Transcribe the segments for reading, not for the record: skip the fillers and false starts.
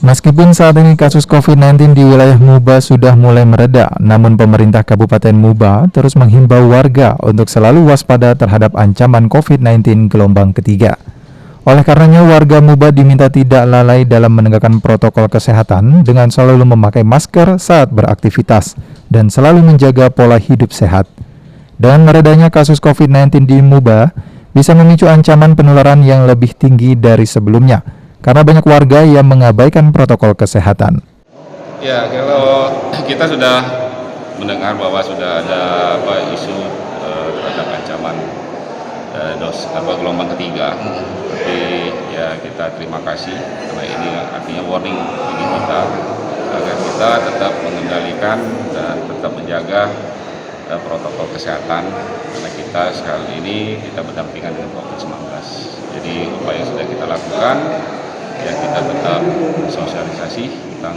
Meskipun saat ini kasus COVID-19 di wilayah Muba sudah mulai mereda, namun pemerintah Kabupaten Muba terus menghimbau warga untuk selalu waspada terhadap ancaman COVID-19 gelombang ketiga. Oleh karenanya, warga Muba diminta tidak lalai dalam menegakkan protokol kesehatan dengan selalu memakai masker saat beraktivitas dan selalu menjaga pola hidup sehat. Dengan meredanya kasus COVID-19 di Muba, bisa memicu ancaman penularan yang lebih tinggi dari sebelumnya, karena banyak warga yang mengabaikan protokol kesehatan. Ya, kalau kita sudah mendengar bahwa sudah ada isu terhadap ancaman gelombang ketiga, tapi ya kita terima kasih karena ini artinya warning bagi kita agar kita tetap mengendalikan dan tetap menjaga protokol kesehatan karena kita sekali ini kita berdampingan dengan COVID-19. Jadi upaya yang sudah kita lakukan ya kita tetap sosialisasi tentang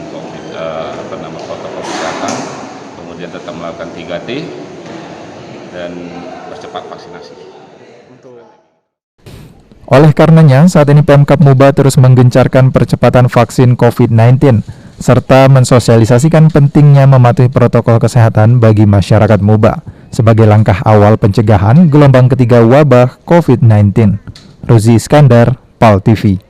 protokol kesehatan, kemudian tetap melakukan 3T dan percepat vaksinasi. Oleh karenanya, saat ini Pemkab Muba terus menggencarkan percepatan vaksin COVID-19 serta mensosialisasikan pentingnya mematuhi protokol kesehatan bagi masyarakat Muba sebagai langkah awal pencegahan gelombang ketiga wabah COVID-19. Rozi Iskandar, PAL TV.